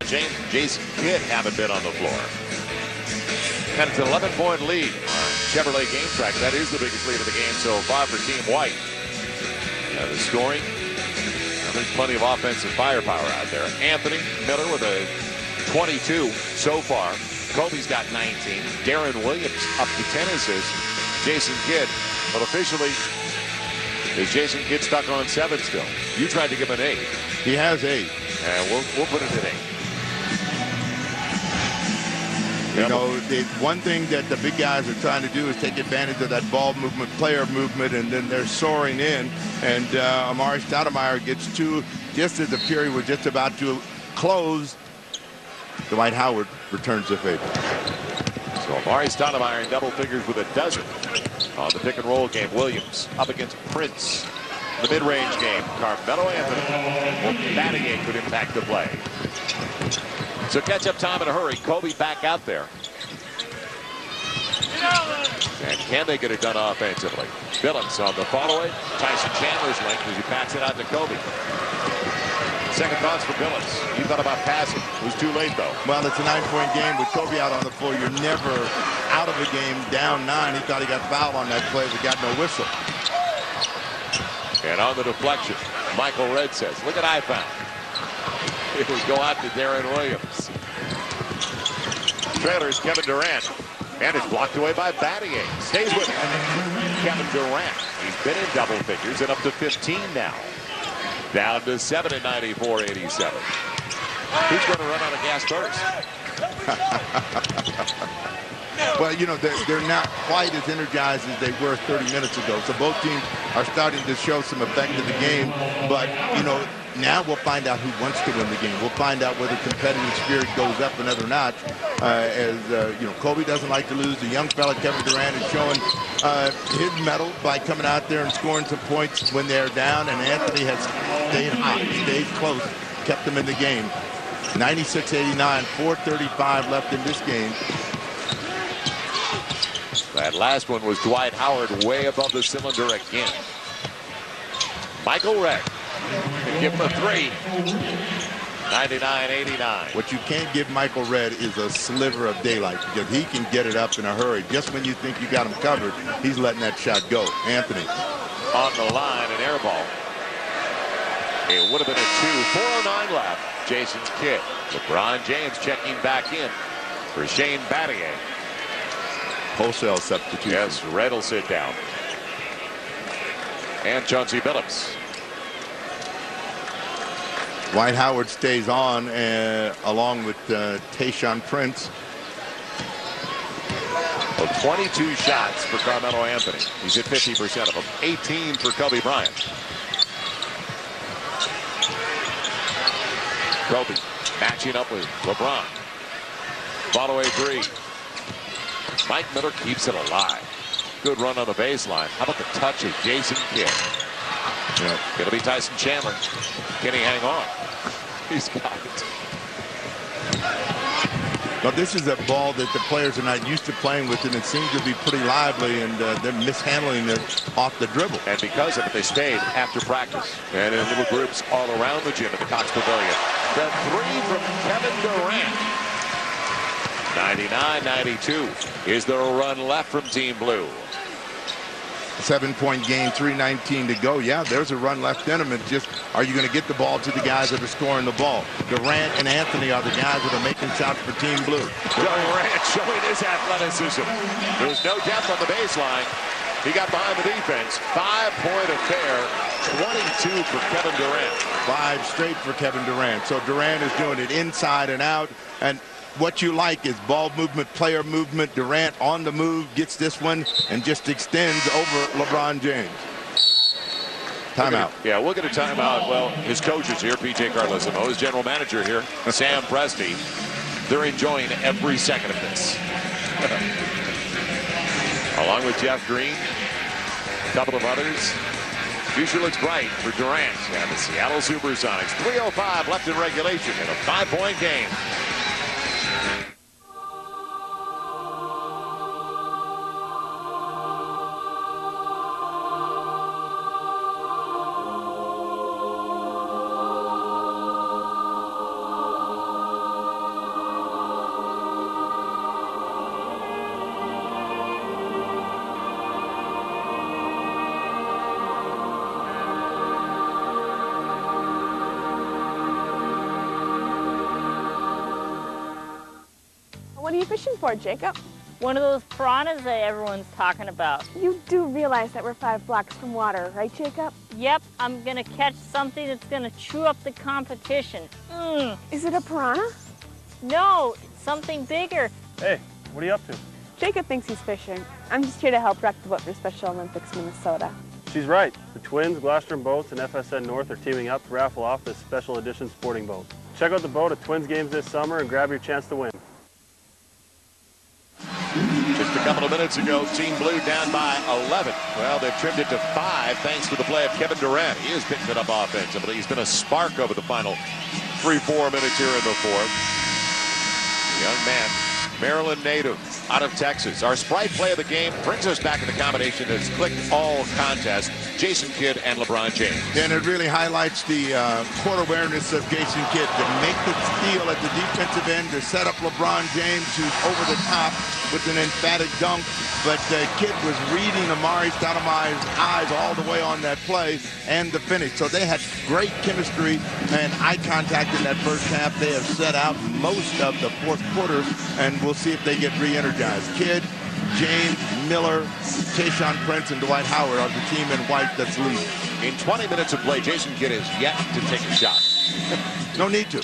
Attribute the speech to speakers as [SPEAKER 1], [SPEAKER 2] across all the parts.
[SPEAKER 1] James and Jason Kidd haven't been on the floor. And it's an 11-point lead on Chevrolet Game Track. That is the biggest lead of the game so far for Team White. The scoring, there's plenty of offensive firepower out there. Anthony Miller with a 22 so far. Kobe's got 19. Darren Williams up to 10 assists. Jason Kidd, but officially, is Jason Kidd stuck on 7 still? You tried to give him an 8.
[SPEAKER 2] He has 8.
[SPEAKER 1] And we'll put it at 8.
[SPEAKER 2] You know, one thing that the big guys are trying to do is take advantage of that ball movement, player movement, and then they're soaring in. And Amar'e Stoudemire gets 2 just as the period was just about to close. Dwight Howard returns the favor.
[SPEAKER 1] So Amar'e Stoudemire in double figures with a dozen on the pick and roll game. Williams up against Prince. The mid-range game, Carmelo Anthony. Battier could impact the play. So catch-up time in a hurry. Kobe back out there. And can they get it done offensively? Phillips on the follow-away. Tyson Chandler's length as he backs it out to Kobe. Second thoughts for Phillips. He thought about passing. It was too late, though.
[SPEAKER 2] Well, it's a 9-point game with Kobe out on the floor. You're never out of the game down 9. He thought he got fouled on that play, but got no whistle.
[SPEAKER 1] And on the deflection, Michael Redd says, look what I found. It would go out to Darren Williams. Trailers Kevin Durant. And it's blocked away by Battier. Stays with him. Kevin Durant. He's been in double figures and up to 15 now. Down to 7 at 94-87. Who's going to run out of gas first?
[SPEAKER 2] Well, you know, they're not quite as energized as they were 30 minutes ago. So both teams are starting to show some effect in the game. But, you know, now we'll find out who wants to win the game. We'll find out whether competitive spirit goes up another notch. You know, Kobe doesn't like to lose. The young fella, Kevin Durant, is showing his mettle by coming out there and scoring some points when they're down. And Anthony has stayed hot, stayed close, kept them in the game. 96-89, 4:35 left in this game.
[SPEAKER 1] That last one was Dwight Howard way above the cylinder again. Michael Redd can give him a 3. 99-89.
[SPEAKER 2] What you can't give Michael Redd is a sliver of daylight because he can get it up in a hurry. Just when you think you got him covered, he's letting that shot go. Anthony.
[SPEAKER 1] On the line, an air ball. It would have been a 2. 4:09 left. Jason Kidd. LeBron James checking back in for Shane Battier.
[SPEAKER 2] Wholesale substitution.
[SPEAKER 1] Yes, Redd will sit down. And Chauncey Billups.
[SPEAKER 2] Dwight Howard stays on along with Tayshaun Prince.
[SPEAKER 1] Well, 22 shots for Carmelo Anthony. He's at 50% of them. 18 for Kobe Bryant. Kobe matching up with LeBron. Follow-away 3. Mike Miller keeps it alive. Good run on the baseline. How about the touch of Jason Kidd?
[SPEAKER 2] Yep.
[SPEAKER 1] It'll be Tyson Chandler. Can he hang on? He's got it.
[SPEAKER 2] Now, this is a ball that the players are not used to playing with, and it seems to be pretty lively, and they're mishandling it off the dribble.
[SPEAKER 1] And because of it, they stayed after practice and in little groups all around the gym at the Cox Pavilion. The 3 from Kevin Durant. 99-92. Is there a run left from Team Blue?
[SPEAKER 2] 7-point game, 3:19 to go. Yeah, there's a run left in them. It's just, are you going to get the ball to the guys that are scoring the ball? Durant and Anthony are the guys that are making shots for Team Blue.
[SPEAKER 1] Durant showing his athleticism. There was no depth on the baseline. He got behind the defense. 5-point affair. 22 for Kevin Durant.
[SPEAKER 2] 5 straight for Kevin Durant. So Durant is doing it inside and out. And what you like is ball movement, player movement. Durant on the move, gets this one, and just extends over LeBron James. Timeout.
[SPEAKER 1] Yeah, we'll get a timeout. Well, his coach is here, P.J. Carlesimo. His general manager here, Sam Presti. They're enjoying every second of this. Along with Jeff Green, a couple of others. Future looks bright for Durant and the Seattle Supersonics. 3:05 left in regulation in a 5-point game.
[SPEAKER 3] What are you fishing for, Jacob?
[SPEAKER 4] One of those piranhas that everyone's talking about.
[SPEAKER 3] You do realize that we're 5 blocks from water, right, Jacob?
[SPEAKER 4] Yep, I'm gonna catch something that's gonna chew up the competition.
[SPEAKER 3] Is it a piranha?
[SPEAKER 4] No, it's something bigger.
[SPEAKER 5] Hey, what are you up to?
[SPEAKER 3] Jacob thinks he's fishing. I'm just here to help wreck the boat for Special Olympics Minnesota.
[SPEAKER 5] She's right. The Twins, Gloucester Boats, and FSN North are teaming up to raffle off this special edition sporting boat. Check out the boat at Twins games this summer and grab your chance to win.
[SPEAKER 1] Just a couple of minutes ago, Team Blue down by 11. Well, they've trimmed it to 5 thanks to the play of Kevin Durant. He has picked it up offensively. He's been a spark over the final 3-4 minutes here in the fourth. Young man, Maryland native, out of Texas. Our Sprite play of the game brings us back to the combination that's clicked all contests, Jason Kidd and LeBron James.
[SPEAKER 2] And it really highlights the court awareness of Jason Kidd to make the steal at the defensive end, to set up LeBron James, who's over the top with an emphatic dunk. But Kidd was reading Amari Stoudemire's eyes all the way on that play and the finish. So they had great chemistry and eye contact in that first half. They have set out most of the fourth quarter, and we'll see if they get re-energized. Kidd, James, Miller, Tayshaun Prince, and Dwight Howard are the team in white that's leading.
[SPEAKER 1] In 20 minutes of play, Jason Kidd has yet to take a shot.
[SPEAKER 2] No need to.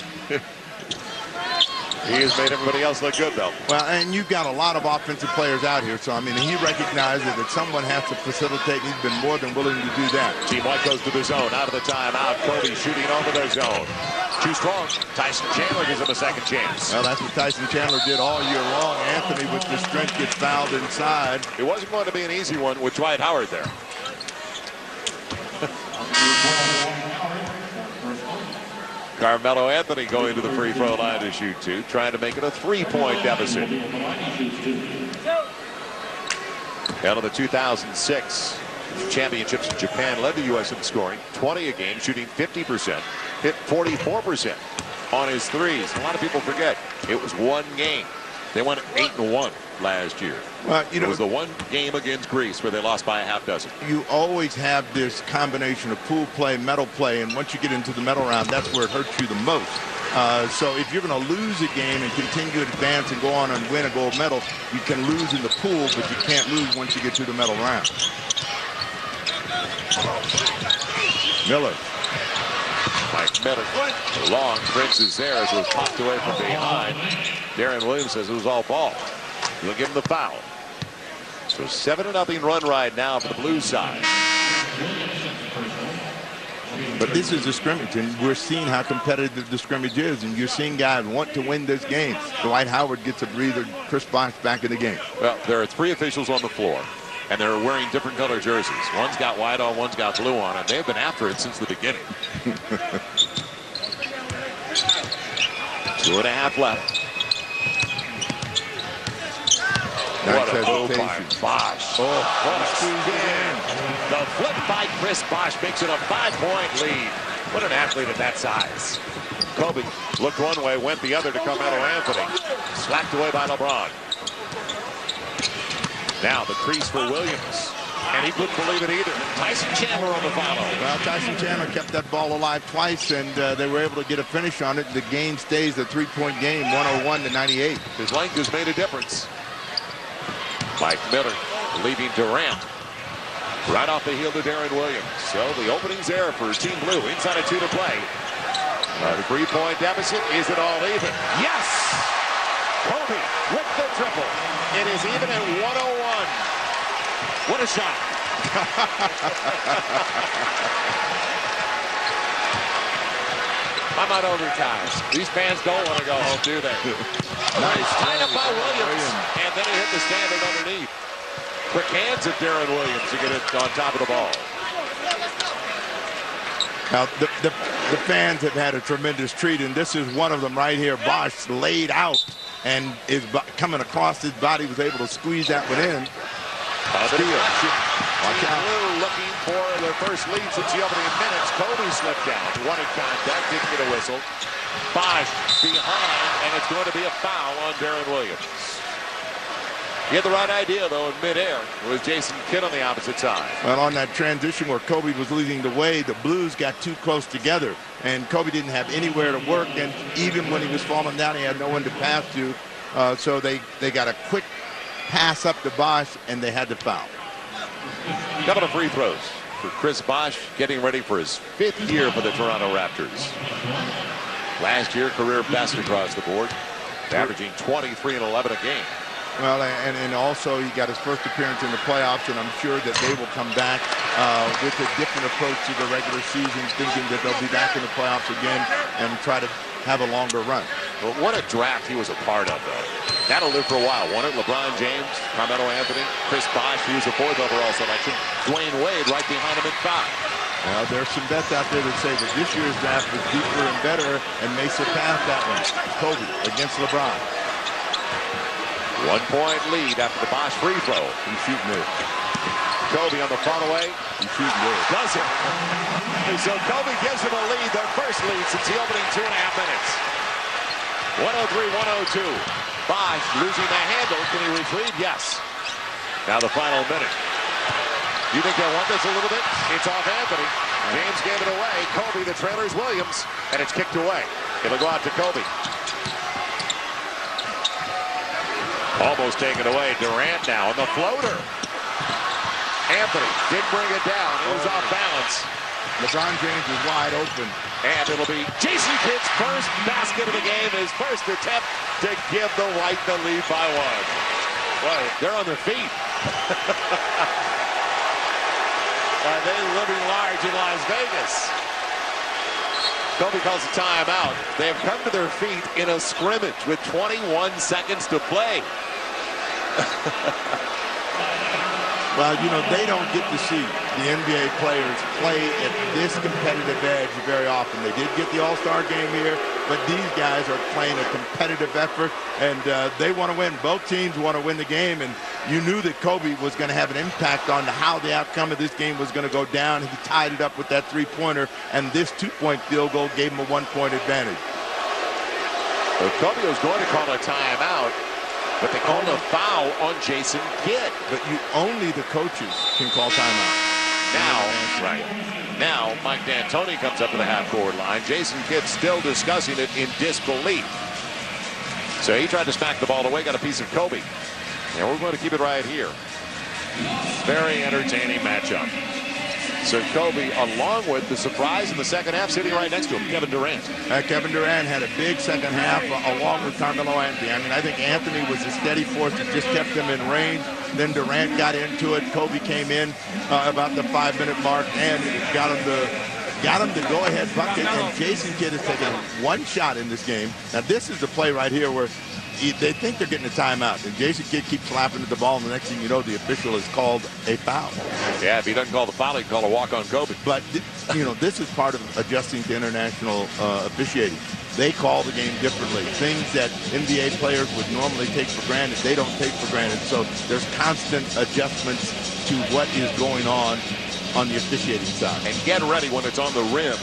[SPEAKER 1] He has made everybody else look good, though.
[SPEAKER 2] Well, and you've got a lot of offensive players out here, so, I mean, he recognizes that someone has to facilitate. He's been more than willing to do that.
[SPEAKER 1] Team White goes to the zone, out of the timeout. Kobe shooting over the zone. Too strong. Tyson Chandler gives him a second chance.
[SPEAKER 2] Well, that's what Tyson Chandler did all year long. Anthony, with the strength, gets fouled inside.
[SPEAKER 1] It wasn't going to be an easy one with Dwight Howard there. Carmelo Anthony going to the free throw line to shoot 2, trying to make it a 3-point deficit. Out of the 2006 championships in Japan, led the U.S. in scoring, 20 a game, shooting 50%, hit 44% on his threes. A lot of people forget it was one game. They went 8-1 last year.
[SPEAKER 2] Well, you know,
[SPEAKER 1] it was the one game against Greece where they lost by a half dozen.
[SPEAKER 2] You always have this combination of pool play, medal play, and once you get into the medal round, that's where it hurts you the most. So if you're going to lose a game and continue to advance and go on and win a gold medal, you can lose in the pool, but you can't lose once you get to the medal round. Miller.
[SPEAKER 1] Mike Miller. The long Prince is there as it was popped away from behind. Darren Williams says it was all ball. He'll give him the foul. So 7-0 run right now for the Blues side.
[SPEAKER 2] But this is a scrimmage, and we're seeing how competitive the scrimmage is, and you're seeing guys want to win this game. Dwight Howard gets a breather. Chris Bosh back in the game.
[SPEAKER 1] Well, there are 3 officials on the floor, and they're wearing different color jerseys. One's got white on, one's got blue on, and they've been after it since the beginning. 2.5 left. What a move by Bosh. What a spin. The flip by Chris Bosh makes it a 5-point lead. What an athlete at that size. Kobe looked one way, went the other to Carmelo Anthony. Slacked away by LeBron. Now the crease for Williams. And he couldn't believe it either. Tyson Chandler on the follow.
[SPEAKER 2] Well, Tyson Chandler kept that ball alive twice, and they were able to get a finish on it. The game stays a 3-point game, 101-98.
[SPEAKER 1] His length has made a difference. Mike Miller leaving Durant. Right off the heel to Darren Williams. So the opening's there for Team Blue. Inside of 2 to play. The 3-point deficit. Is it all even? Yes! Kobe with the triple. It is even at 101. What a shot. I'm on overtime. These fans don't want to go home, do they? Nice. Tied up by Williams. And then he hit the standard underneath. Quick hands at Darren Williams to get it on top of the ball.
[SPEAKER 2] Now, the fans have had a tremendous treat, and this is one of them right here. Bosh laid out and is coming across his body, was able to squeeze that one in.
[SPEAKER 1] Steal. Watch out. Blue looking for their first lead since the opening minutes. Kobe slipped down. Wanted contact, didn't get a whistle. Bosh behind, and it's going to be a foul on Darren Williams. He had the right idea, though, in midair. It was Jason Kidd on the opposite side.
[SPEAKER 2] Well, on that transition where Kobe was leading the way, the Blues got too close together, and Kobe didn't have anywhere to work, and even when he was falling down, he had no one to pass to. So they got a quick pass up to Bosch, and they had to foul.
[SPEAKER 1] Couple of free throws for Chris Bosch, getting ready for his 5th year for the Toronto Raptors. Last year, career best across the board, averaging 23 and 11 a game.
[SPEAKER 2] Well, and also he got his first appearance in the playoffs, and I'm sure that they will come back with a different approach to the regular season, thinking that they'll be back in the playoffs again and try to have a longer run.
[SPEAKER 1] Well, what a draft he was a part of, though. That'll live for a while. Won it LeBron James, Carmelo Anthony, Chris Bosh, he was a 4th overall selection. Dwayne Wade right behind him at 5.
[SPEAKER 2] Well, there's some bets out there that say that this year's draft was deeper and better and may surpass that one. Kobe against LeBron.
[SPEAKER 1] 1-point lead after the Bosch free throw.
[SPEAKER 2] He's shooting it.
[SPEAKER 1] Kobe on the fall away.
[SPEAKER 2] He's shooting it.
[SPEAKER 1] Does it. So Kobe gives him a lead, their first lead since the opening 2.5 minutes. 103-102. Bosch losing the handle. Can he retrieve? Yes. Now the final minute. You think they'll want this a little bit? It's off Anthony. James gave it away. Kobe, the trailer's Williams, and it's kicked away. It'll go out to Kobe. Almost taken away. Durant now on the floater. Anthony did bring it down. It was off balance.
[SPEAKER 2] LeBron James is wide open.
[SPEAKER 1] And it'll be Jason Kidd's first basket of the game, his first attempt to give the White the lead by 1. Well, they're on their feet. They're living large in Las Vegas. Kobe calls a timeout. They have come to their feet in a scrimmage with 21 seconds to play.
[SPEAKER 2] Well, you know, they don't get to see the NBA players play at this competitive edge very often. They did get the All-Star game here, but these guys are playing a competitive effort, and they want to win. Both teams want to win the game, and you knew that Kobe was going to have an impact on how the outcome of this game was going to go down. He tied it up with that three-pointer, and this 2-point field goal gave him a 1-point advantage.
[SPEAKER 1] Well, Kobe was going to call a timeout, but they called a foul on Jason Kidd.
[SPEAKER 2] But only the coaches can call timeout.
[SPEAKER 1] Now, Mike D'Antoni comes up to the half-court line. Jason Kidd still discussing it in disbelief. So he tried to smack the ball away, got a piece of Kobe. And we're going to keep it right here. Very entertaining matchup. So Kobe, along with the surprise in the second half, sitting right next to him, Kevin Durant.
[SPEAKER 2] Kevin Durant had a big second half, along with Carmelo Anthony. I mean, I think Anthony was a steady force that just kept him in range. Then Durant got into it. Kobe came in about the 5-minute mark and got him the go-ahead bucket. And Jason Kidd has taken one shot in this game. Now, this is the play right here where they think they're getting a timeout, and Jason Kidd keeps slapping at the ball, and the next thing you know, the official has called a foul.
[SPEAKER 1] Yeah, if he doesn't call the foul, he can call a walk on Kobe.
[SPEAKER 2] But, you know, this is part of adjusting to international officiating. They call the game differently. Things that NBA players would normally take for granted, they don't take for granted. So there's constant adjustments to what is going on the officiating side.
[SPEAKER 1] And get ready when it's on the rim,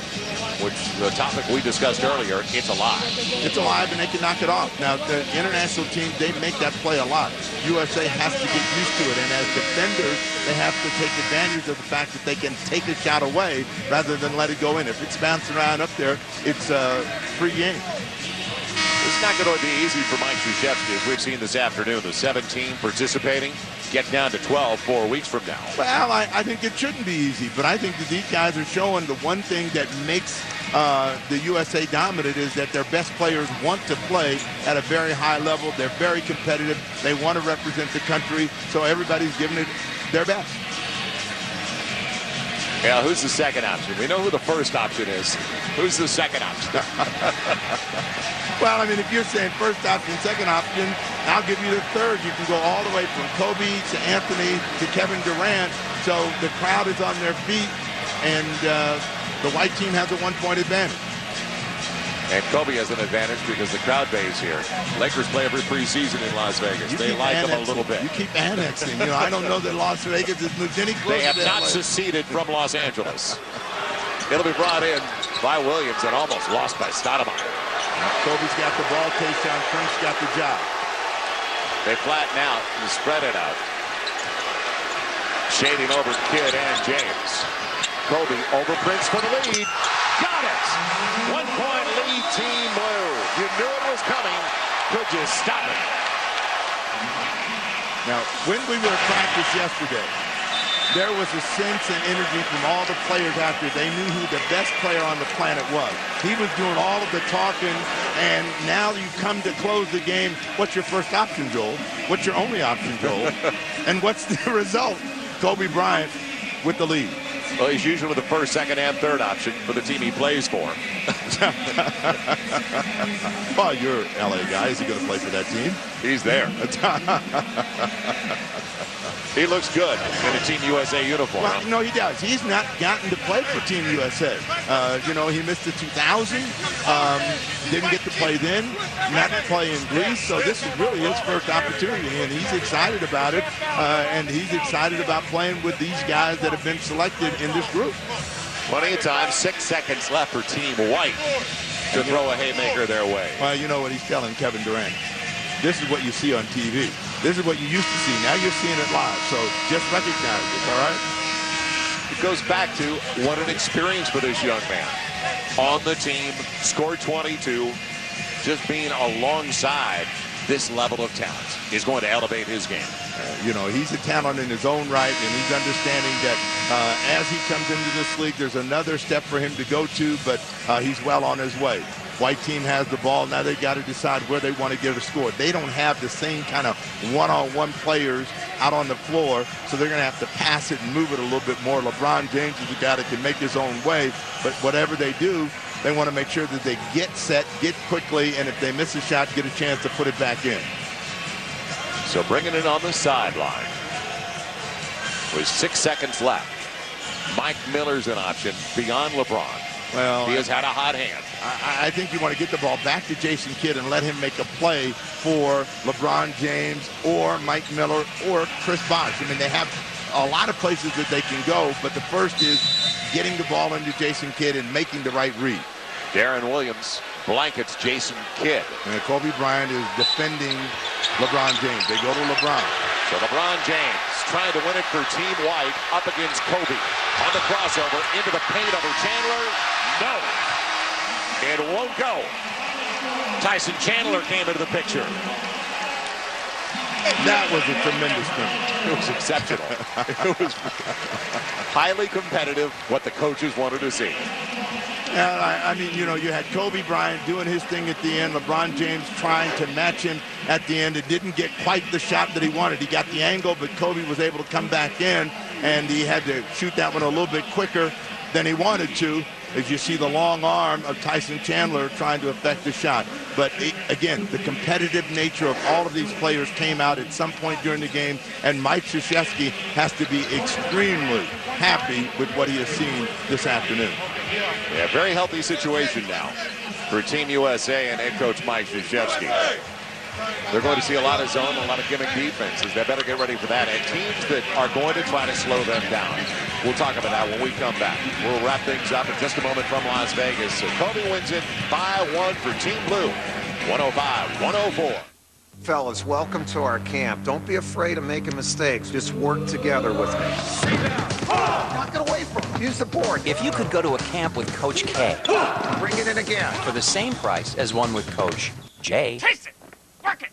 [SPEAKER 1] which the topic we discussed earlier, it's alive.
[SPEAKER 2] It's alive, and they can knock it off. Now, the international teams, they make that play a lot. USA has to get used to it, and as defenders, they have to take advantage of the fact that they can take a shot away rather than let it go in. If it's bouncing around up there, it's a free game.
[SPEAKER 1] It's not going to be easy for Mike Krzyzewski, as we've seen this afternoon. The 17 participating get down to 12 4 weeks from now.
[SPEAKER 2] Well, I think it shouldn't be easy, but I think that these guys are showing the one thing that makes the USA dominant is that their best players want to play at a very high level. They're very competitive. They want to represent the country, so everybody's giving it their best.
[SPEAKER 1] Yeah, who's the second option? We know who the first option is. Who's the second option?
[SPEAKER 2] Well, I mean, if you're saying first option, second option, I'll give you the third. You can go all the way from Kobe to Anthony to Kevin Durant. So the crowd is on their feet, and the white team has a 1-point advantage.
[SPEAKER 1] And Kobe has an advantage because the crowd base here. Lakers play every preseason in Las Vegas. They like him a little bit.
[SPEAKER 2] You keep annexing. You know, I don't know that Las Vegas has moved any closer.
[SPEAKER 1] They have not seceded from Los Angeles. It'll be brought in by Williams and almost lost by Stoudemire.
[SPEAKER 2] Kobe's got the ball. Tayshaun Prince got the job.
[SPEAKER 1] They flatten out and spread it out. Shading over Kidd and James. Kobe over Prince for the lead. Got it! 1-point lead, Team Blue. You knew it was coming. Could you stop it?
[SPEAKER 2] Now, when we were at practice yesterday, there was a sense and energy from all the players after they knew who the best player on the planet was. He was doing all of the talking, and now you come to close the game. What's your first option, Joel? What's your only option, Joel? And what's the result? Kobe Bryant with the lead.
[SPEAKER 1] Well, he's usually the first, second, and third option for the team he plays for.
[SPEAKER 2] Well, you're an LA guy. Is he going to play for that team?
[SPEAKER 1] He's there. He looks good in a Team USA uniform.
[SPEAKER 2] Well, no, he does. He's not gotten to play for Team USA. You know, he missed the 2000. Didn't get to play then. Not play in Greece. So this is really his first opportunity, and he's excited about it. And he's excited about playing with these guys that have been selected in this group.
[SPEAKER 1] Plenty of time. 6 seconds left for Team White to throw a haymaker their way.
[SPEAKER 2] Well, you know what he's telling Kevin Durant. This is what you see on TV. This is what you used to see. Now you're seeing it live. So just recognize it, all right?
[SPEAKER 1] It goes back to what an experience for this young man. On the team, scored 22. Just being alongside this level of talent is going to elevate his game.
[SPEAKER 2] You know, he's a talent in his own right, and he's understanding that as he comes into this league, there's another step for him to go to, but he's well on his way. White team has the ball. Now they've got to decide where they want to get a score. They don't have the same kind of one-on-one players out on the floor, so they're going to have to pass it and move it a little bit more. LeBron James is the guy that can make his own way, but whatever they do, they want to make sure that they get set, get quickly, and if they miss a shot, get a chance to put it back in.
[SPEAKER 1] So bringing it on the sideline with 6 seconds left. Mike Miller's an option beyond LeBron.
[SPEAKER 2] Well,
[SPEAKER 1] he has had a hot hand.
[SPEAKER 2] I think you want to get the ball back to Jason Kidd and let him make a play for LeBron James or Mike Miller or Chris Bosh. I mean, they have a lot of places that they can go, but the first is getting the ball into Jason Kidd and making the right read.
[SPEAKER 1] Darren Williams blankets Jason Kidd.
[SPEAKER 2] And Kobe Bryant is defending LeBron James. They go to LeBron.
[SPEAKER 1] So LeBron James trying to win it for Team White up against Kobe. On the crossover into the paint over Chandler. No. It won't go. Tyson Chandler came into the picture.
[SPEAKER 2] That was a tremendous thing.
[SPEAKER 1] It was exceptional. It was highly competitive, what the coaches wanted to see.
[SPEAKER 2] I mean, you know, you had Kobe Bryant doing his thing at the end. LeBron James trying to match him at the end. It didn't get quite the shot that he wanted. He got the angle, but Kobe was able to come back in, and he had to shoot that one a little bit quicker than he wanted to, as you see the long arm of Tyson Chandler trying to affect the shot. But again, the competitive nature of all of these players came out at some point during the game, and Mike Krzyzewski has to be extremely happy with what he has seen this afternoon.
[SPEAKER 1] Yeah, very healthy situation now for Team USA and head coach Mike Krzyzewski. They're going to see a lot of zone, a lot of gimmick defenses. They better get ready for that. And teams that are going to try to slow them down. We'll talk about that when we come back. We'll wrap things up in just a moment from Las Vegas. So Kobe wins it by 1 for Team Blue, 105-104.
[SPEAKER 6] Fellas, welcome to our camp. Don't be afraid of making mistakes. Just work together with me. Knock it away from him. Use the board.
[SPEAKER 7] If you could go to a camp with Coach K
[SPEAKER 6] Bring it in again.
[SPEAKER 7] for the same price as one with Coach J,
[SPEAKER 8] Taste it. Work it.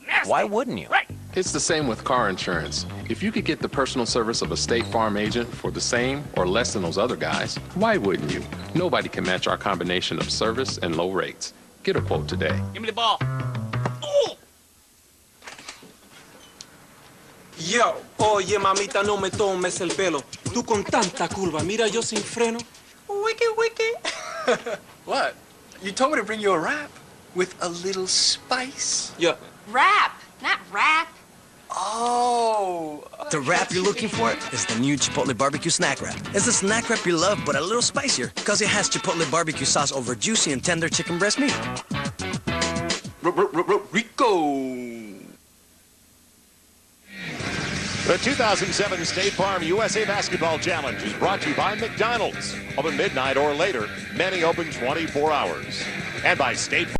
[SPEAKER 8] Nasty.
[SPEAKER 7] why wouldn't you?
[SPEAKER 8] Right.
[SPEAKER 9] It's the same with car insurance. If you could get the personal service of a State Farm agent for the same or less than those other guys, why wouldn't you? Nobody can match our combination of service and low rates. Get a quote today.
[SPEAKER 8] Give me the ball.
[SPEAKER 10] Yo, oye mamita, no me tomes el pelo. Tú con tanta curva, mira yo sin freno. Wiki, wiki.
[SPEAKER 11] What? You told me to bring you a wrap with a little spice.
[SPEAKER 10] Yeah.
[SPEAKER 12] Wrap, not rap.
[SPEAKER 11] Oh.
[SPEAKER 13] The wrap you're looking for is the new Chipotle Barbecue Snack Wrap. It's a snack wrap you love, but a little spicier, because it has Chipotle barbecue sauce over juicy and tender chicken breast meat.
[SPEAKER 11] Rico.
[SPEAKER 1] The 2007 State Farm USA Basketball Challenge is brought to you by McDonald's. Open midnight or later. Many open 24 hours. And by State Farm.